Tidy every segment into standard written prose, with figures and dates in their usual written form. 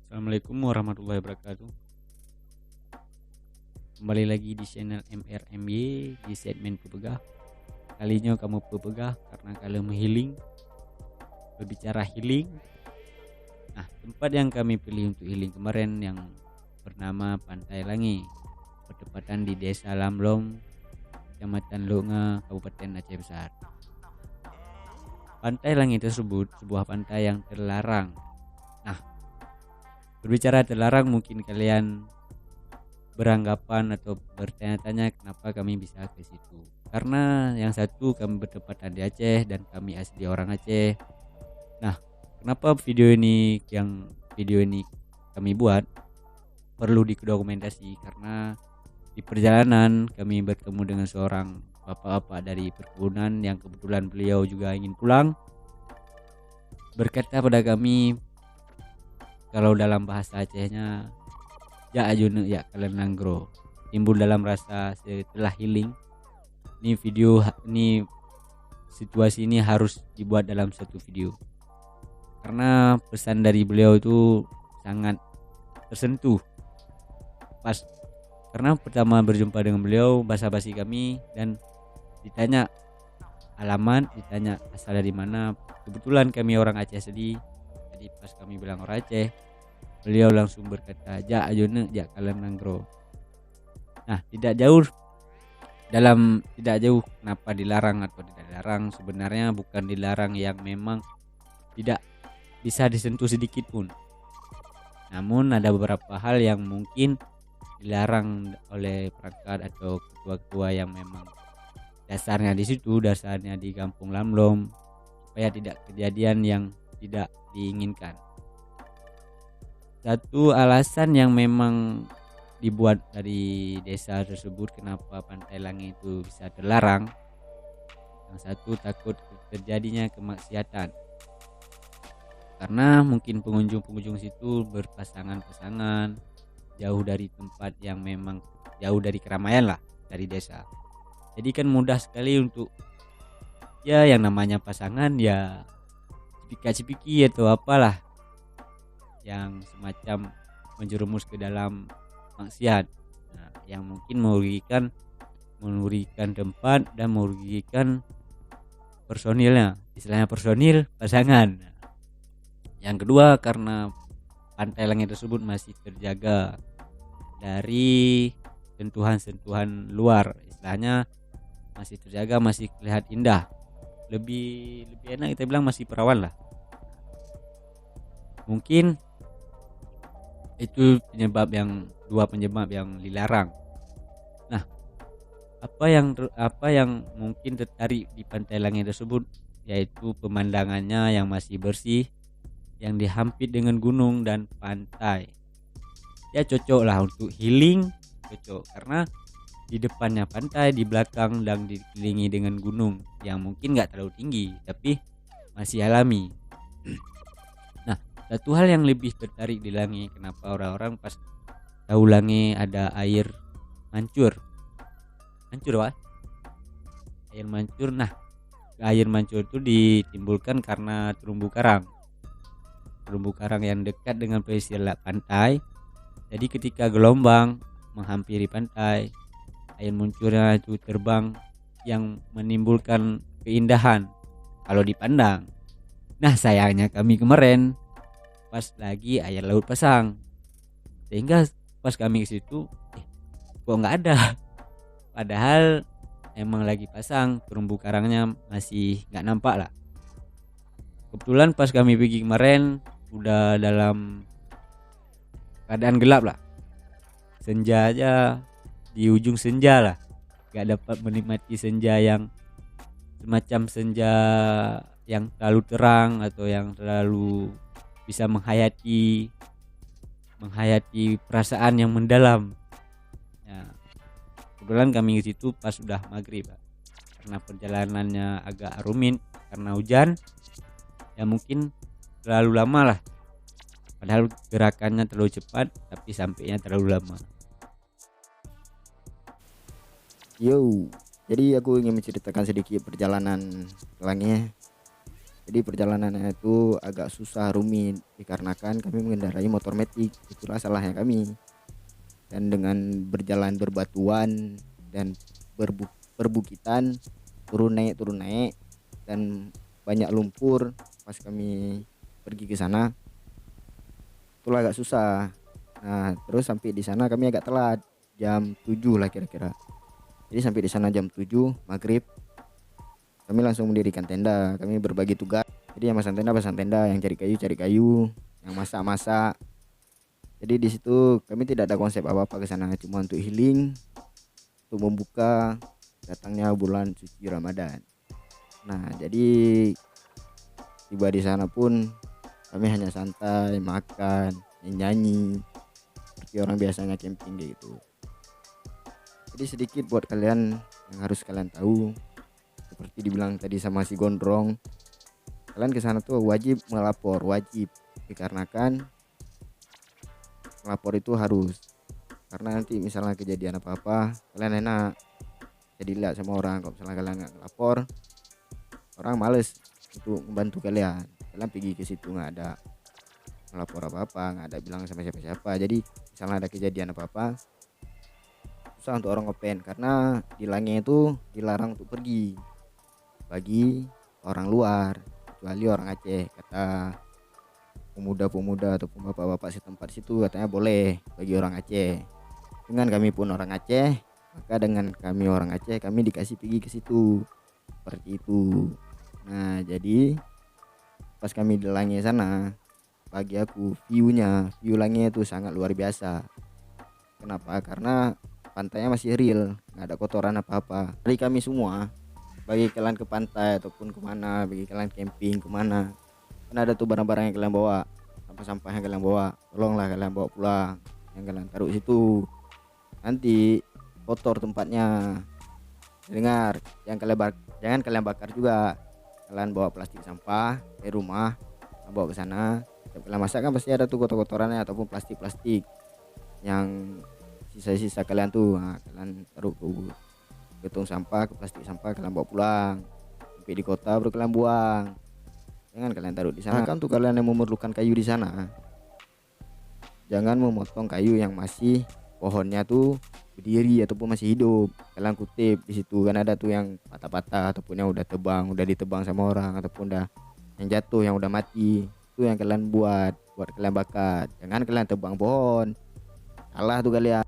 Assalamualaikum warahmatullahi wabarakatuh. Kembali lagi di channel MRMY di segmen Pepegah. Kalinya kamu pepegah karena kalian healing. Berbicara healing. Nah, tempat yang kami pilih untuk healing kemarin yang bernama Pantai Langi, bertepatan di Desa Lamlong, Kecamatan Lunga, Kabupaten Aceh Besar. Pantai Langi tersebut sebuah pantai yang terlarang. Nah, berbicara terlarang, mungkin kalian beranggapan atau bertanya-tanya kenapa kami bisa ke situ. Karena yang satu kami bertepatan di Aceh dan kami asli orang Aceh. Nah, kenapa video ini kami buat perlu didokumentasi karena di perjalanan kami bertemu dengan seorang bapak-bapak dari perkebunan yang kebetulan beliau juga ingin pulang. Berkata pada kami, kalau dalam bahasa Acehnya, ja ajune ya kalian nanggro, timbul dalam rasa setelah healing. Ini situasi ini harus dibuat dalam satu video karena pesan dari beliau itu sangat tersentuh pas karena pertama berjumpa dengan beliau, basa-basi kami dan ditanya alamat, ditanya asal dari mana. Kebetulan kami orang Aceh asli, jadi pas kami bilang orang Aceh, beliau langsung berkata, ja ajone ja kalian nanggro. Nah, tidak jauh kenapa dilarang atau tidak dilarang, sebenarnya bukan dilarang yang memang tidak bisa disentuh sedikit pun, namun ada beberapa hal yang mungkin dilarang oleh perangkat atau ketua-ketua yang memang dasarnya di Kampung Lamlong, supaya tidak kejadian yang tidak diinginkan. Satu alasan yang memang dibuat dari desa tersebut kenapa Pantai Langi itu bisa terlarang, yang satu takut terjadinya kemaksiatan, karena mungkin pengunjung situ berpasangan-pasangan jauh dari tempat yang memang jauh dari keramaian lah, dari desa. Jadi kan mudah sekali untuk ya yang namanya pasangan ya cipika-cipiki atau apalah yang semacam menjerumus ke dalam maksiat. Nah, yang mungkin merugikan tempat dan merugikan personilnya, istilahnya personil pasangan. Yang kedua, karena Pantai Langi tersebut masih terjaga dari sentuhan-sentuhan luar, istilahnya masih terjaga, masih terlihat indah. Lebih enak kita bilang masih perawan lah. Mungkin itu dua penyebab yang dilarang. Nah, apa yang mungkin tertarik di Pantai Langi tersebut, yaitu pemandangannya yang masih bersih, yang dihampit dengan gunung dan pantai. Ya cocok lah untuk healing, cocok karena di depannya pantai, di belakang dan dikelilingi dengan gunung yang mungkin gak terlalu tinggi tapi masih alami. Nah, satu hal yang lebih tertarik di Langi, kenapa orang-orang pas tahu Langi ada air mancur wah, air mancur. Nah, air mancur itu ditimbulkan karena terumbu karang yang dekat dengan pesisir pantai. Jadi ketika gelombang menghampiri pantai, air mancurnya itu terbang yang menimbulkan keindahan kalau dipandang. Nah, sayangnya kami kemarin pas lagi air laut pasang, sehingga pas kami ke situ kok nggak ada, padahal emang lagi pasang, terumbu karangnya masih nggak nampak lah. Kebetulan pas kami pergi kemarin udah dalam keadaan gelap lah, senja aja, di ujung senja lah, nggak dapat menikmati senja yang semacam senja yang terlalu terang atau yang terlalu bisa menghayati perasaan yang mendalam. Ya, kebetulan kami ke situ pas sudah maghrib, karena perjalanannya agak rumit karena hujan. Ya mungkin terlalu lama lah, padahal gerakannya terlalu cepat tapi sampainya terlalu lama. Yo, jadi aku ingin menceritakan sedikit perjalanan Langi. Jadi perjalanannya itu agak susah rumit dikarenakan kami mengendarai motor metik. Itulah salahnya kami. Dan dengan berjalan berbatuan dan perbukitan, turun naik dan banyak lumpur pas kami pergi ke sana, itulah agak susah. Nah, terus sampai di sana kami agak telat, jam 7 lah kira-kira. Jadi sampai di sana jam 7 maghrib, kami langsung mendirikan tenda. Kami berbagi tugas. Jadi yang pasang tenda, yang cari kayu, yang masak-masak. Jadi di situ kami tidak ada konsep apa-apa ke sana, cuma untuk healing, untuk membuka datangnya bulan suci Ramadan. Nah, jadi tiba di sana pun kami hanya santai, makan, nyanyi seperti orang biasanya camping gitu. Jadi sedikit buat kalian yang harus kalian tahu, seperti dibilang tadi sama si Gondrong, kalian ke sana tuh wajib melapor, wajib, dikarenakan melapor itu harus, karena nanti misalnya kejadian apa-apa kalian enak jadi lihat sama orang. Kalau misalnya kalian nggak lapor, orang males untuk membantu kalian. Kalian pergi ke situ nggak ada melapor apa-apa, nggak ada bilang sama siapa-siapa, jadi misalnya ada kejadian apa-apa susah untuk orang open, karena di Lange itu dilarang untuk pergi bagi orang luar, kecuali orang Aceh. Kata pemuda-pemuda ataupun bapak-bapak setempat situ katanya boleh bagi orang Aceh. Dengan kami pun orang Aceh, maka dengan kami orang Aceh kami dikasih pergi ke situ seperti itu. Nah, jadi pas kami di Lange sana, bagi aku view Lange itu sangat luar biasa. Kenapa? Karena pantainya masih real, nggak ada kotoran apa-apa. Dari kami semua, bagi kalian ke pantai ataupun kemana, bagi kalian camping kemana, kan ada tuh barang-barang yang kalian bawa, sampah-sampah yang kalian bawa, tolonglah kalian bawa pulang, yang kalian taruh situ. Nanti kotor tempatnya. Dengar, jangan kalian bakar juga. Kalian bawa plastik sampah dari rumah, kalian bawa ke sana. Setiap kalian masak kan pasti ada tuh kotor-kotorannya ataupun plastik-plastik yang sisa-sisa kalian tuh. Nah, kalian taruh ke tong sampah, ke plastik sampah, kalian bawa pulang. Sampai di kota baru kalian buang. Jangan kalian taruh di sana. Kan tuh kalian yang memerlukan kayu di sana, jangan memotong kayu yang masih pohonnya tuh berdiri ataupun masih hidup. Kalian kutip di situ, kan ada tuh yang patah-patah ataupun yang udah ditebang sama orang, ataupun udah yang jatuh, yang udah mati. Itu yang kalian buat kalian bakar. Jangan kalian tebang pohon. Salah tuh kalian.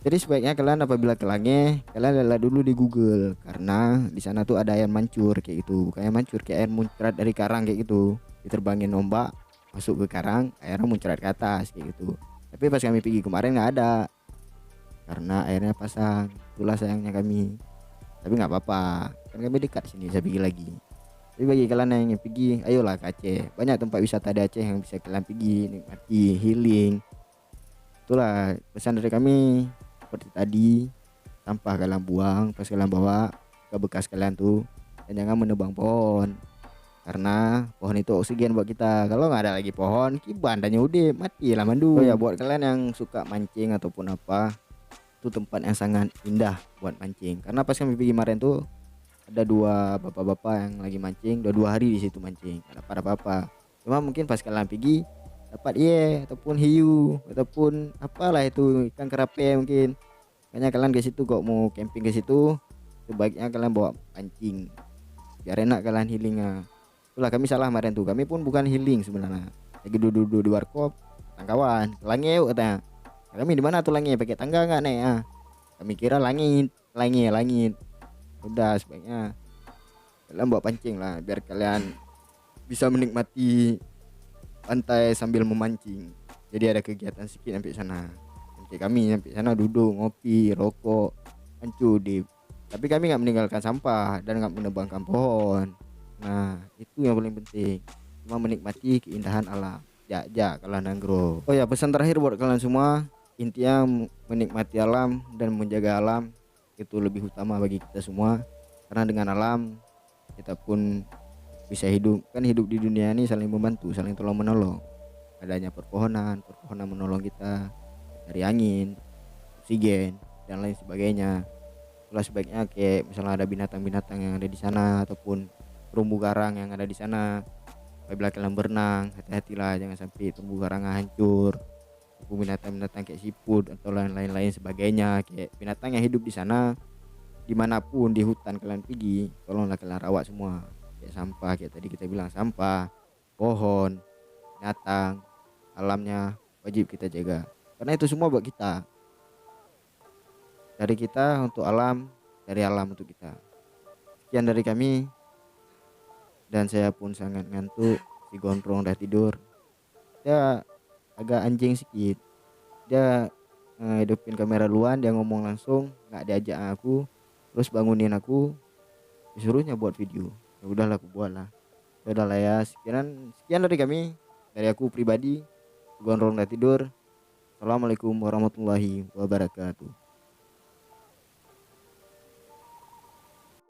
Jadi sebaiknya kalian apabila ke Lange, kalian lihat dulu di Google, karena di sana tuh ada air mancur kayak gitu. Bukan air mancur, kayak air muncrat dari karang kayak gitu. Diterbangin ombak masuk ke karang, airnya muncrat ke atas kayak gitu. Tapi pas kami pergi kemarin nggak ada, karena airnya pasang. Itulah sayangnya kami. Tapi nggak apa-apa, kan kami dekat sini, saya pergi lagi. Tapi bagi kalian yang ingin pergi, ayolah ke Aceh. Banyak tempat wisata di Aceh yang bisa kalian pergi, nikmati, healing. Itulah pesan dari kami. Seperti tadi, sampah kalian buang pas kalian bawa ke bekas kalian tuh, dan jangan menebang pohon, karena pohon itu oksigen buat kita. Kalau nggak ada lagi pohon, kiban dan udah mati lah mandu. Oh ya, buat kalian yang suka mancing ataupun apa, itu tempat yang sangat indah buat mancing. Karena pas kami pergi kemarin tuh ada dua bapak-bapak yang lagi mancing, dua hari di situ mancing, nggak dapat apa-apa. Cuma mungkin pas kalian pergi dapat ataupun hiu ataupun apalah itu ikan kerape mungkin. Makanya kalian ke situ kok mau camping ke situ, sebaiknya kalian bawa pancing biar enak kalian healingnya. Itulah kami salah kemarin tuh, kami pun bukan healing sebenarnya, lagi duduk di warkop kawan Lange yuk katanya. Kami di mana tuh Lange, pakai tangga nggak naik kami kira langit. Udah sebaiknya kalian bawa pancing lah biar kalian bisa menikmati pantai sambil memancing. Jadi ada kegiatan sedikit sampai sana. Kami sampai sana duduk ngopi, rokok, hancur. Tapi kami nggak meninggalkan sampah dan nggak menebangkan pohon. Nah, itu yang paling penting. Cuma menikmati keindahan alam. Ya kalau nanggro. Oh ya, pesan terakhir buat kalian semua, intinya menikmati alam dan menjaga alam itu lebih utama bagi kita semua. Karena dengan alam kita pun bisa hidup. Kan hidup di dunia ini saling membantu, saling tolong menolong. Adanya perpohonan menolong kita dari angin, oksigen dan lain sebagainya. Itulah sebaiknya kayak misalnya ada binatang-binatang yang ada di sana ataupun terumbu karang yang ada di sana, Apabila kalian berenang, hati-hatilah jangan sampai terumbu karang hancur, ataupun binatang-binatang kayak siput atau lain-lain sebagainya, kayak binatang yang hidup di sana. Dimanapun di hutan kalian pergi, tolonglah kalian rawat semua. Kayak sampah, kayak tadi kita bilang sampah, pohon, binatang, alamnya wajib kita jaga. Karena itu semua buat kita. Dari kita untuk alam, dari alam untuk kita. Sekian dari kami, dan saya pun sangat ngantuk. Si Gondrong udah tidur. Dia agak anjing sedikit. Dia hidupin kamera duluan, dia ngomong langsung, nggak diajak aku, terus bangunin aku, disuruhnya buat video. Ya udahlah, aku buat lah. Ya udahlah ya, sekian dari kami, dari aku pribadi. Gondrong udah tidur. Assalamualaikum warahmatullahi wabarakatuh.